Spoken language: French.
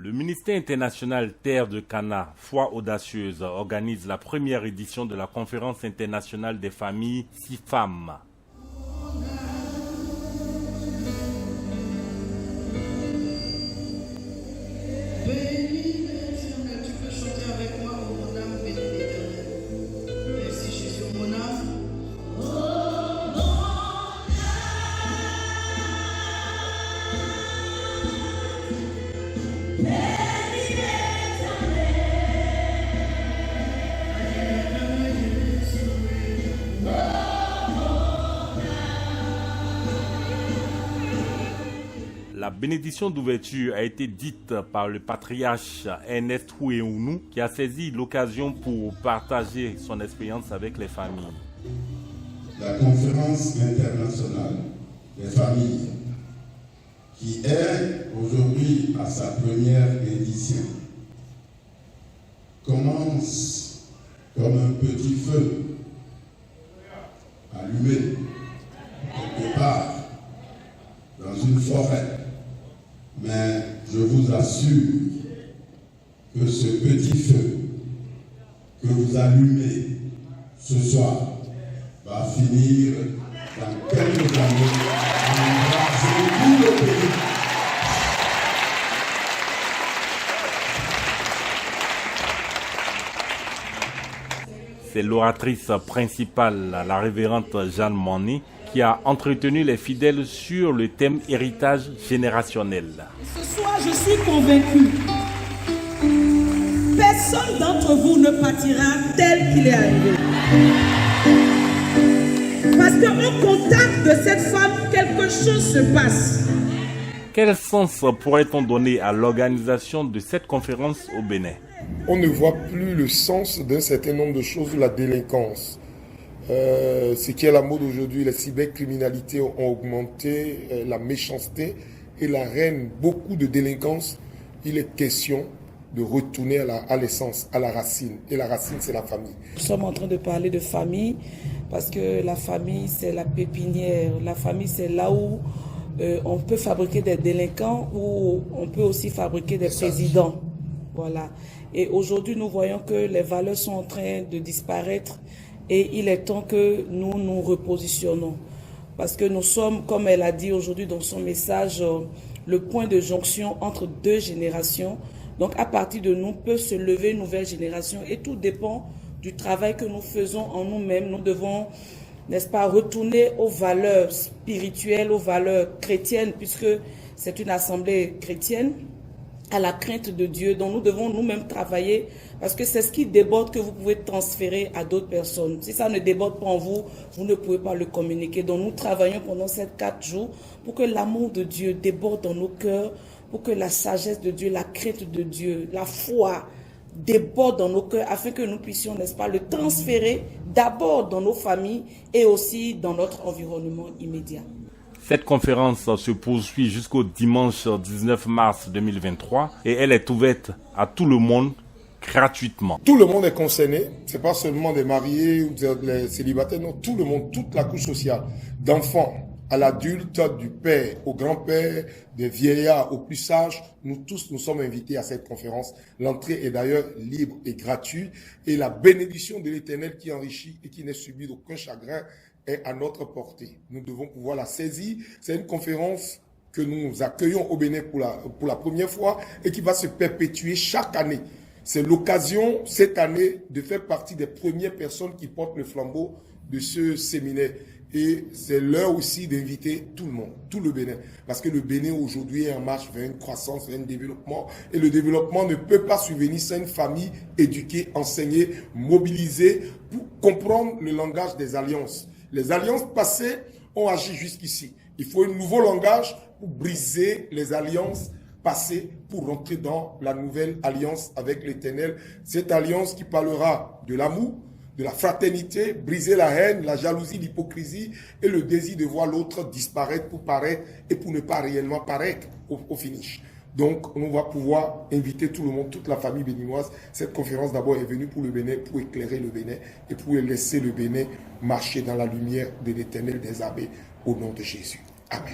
Le ministère international Terre de Cana, Foi audacieuse, organise la première édition de la conférence internationale des familles CIFAM. La bénédiction d'ouverture a été dite par le patriarche Ernest Houéounou qui a saisi l'occasion pour partager son expérience avec les familles. La conférence internationale des familles qui est aujourd'hui à sa première édition commence comme un petit feu allumé quelque part dans une forêt. Mais je vous assure que ce petit feu que vous allumez ce soir va finir dans quelques années en embrasser tout le pays. C'est l'oratrice principale, la révérende Jeanne Monnet, qui a entretenu les fidèles sur le thème héritage générationnel. Ce soir, je suis convaincu, personne d'entre vous ne partira tel qu'il est arrivé. Parce qu'au contact de cette femme, quelque chose se passe. Quel sens pourrait-on donner à l'organisation de cette conférence au Bénin? On ne voit plus le sens d'un certain nombre de choses, la délinquance. Ce qui est la mode aujourd'hui, les cybercriminalités ont augmenté, la méchanceté et la reine, beaucoup de délinquance. Il est question de retourner à l'essence, à la racine. Et la racine, c'est la famille. Nous sommes en train de parler de famille parce que la famille, c'est la pépinière. La famille, c'est là où on peut fabriquer des délinquants ou on peut aussi fabriquer des présidents. Voilà. Et aujourd'hui, nous voyons que les valeurs sont en train de disparaître. Et il est temps que nous nous repositionnons. Parce que nous sommes, comme elle a dit aujourd'hui dans son message, le point de jonction entre deux générations. Donc à partir de nous peut se lever une nouvelle génération. Et tout dépend du travail que nous faisons en nous-mêmes. Nous devons, n'est-ce pas, retourner aux valeurs spirituelles, aux valeurs chrétiennes, puisque c'est une assemblée chrétienne, à la crainte de Dieu. Donc nous devons nous-mêmes travailler parce que c'est ce qui déborde que vous pouvez transférer à d'autres personnes. Si ça ne déborde pas en vous, vous ne pouvez pas le communiquer. Donc nous travaillons pendant ces 4 jours pour que l'amour de Dieu déborde dans nos cœurs, pour que la sagesse de Dieu, la crainte de Dieu, la foi déborde dans nos cœurs afin que nous puissions, n'est-ce pas, le transférer d'abord dans nos familles et aussi dans notre environnement immédiat. Cette conférence se poursuit jusqu'au dimanche 19 mars 2023 et elle est ouverte à tout le monde gratuitement. Tout le monde est concerné, c'est pas seulement des mariés ou des célibataires, non, tout le monde, toute la couche sociale, d'enfants à l'adulte, du père au grand-père, des vieillards aux plus sages, nous tous nous sommes invités à cette conférence. L'entrée est d'ailleurs libre et gratuite et la bénédiction de l'Éternel qui enrichit et qui n'est subie d'aucun chagrin est à notre portée. Nous devons pouvoir la saisir. C'est une conférence que nous accueillons au Bénin pour la première fois et qui va se perpétuer chaque année. C'est l'occasion cette année de faire partie des premières personnes qui portent le flambeau de ce séminaire. Et c'est l'heure aussi d'inviter tout le monde, tout le Bénin. Parce que le Bénin aujourd'hui est en marche vers une croissance, vers un développement. Et le développement ne peut pas subvenir sans une famille éduquée, enseignée, mobilisée pour comprendre le langage des alliances. Les alliances passées ont agi jusqu'ici. Il faut un nouveau langage pour briser les alliances passées, pour rentrer dans la nouvelle alliance avec l'Éternel. Cette alliance qui parlera de l'amour, de la fraternité, briser la haine, la jalousie, l'hypocrisie et le désir de voir l'autre disparaître pour paraître et pour ne pas réellement paraître au finish. Donc, on va pouvoir inviter tout le monde, toute la famille béninoise. Cette conférence d'abord est venue pour le Bénin, pour éclairer le Bénin et pour laisser le Bénin marcher dans la lumière de l'Éternel des armées au nom de Jésus. Amen.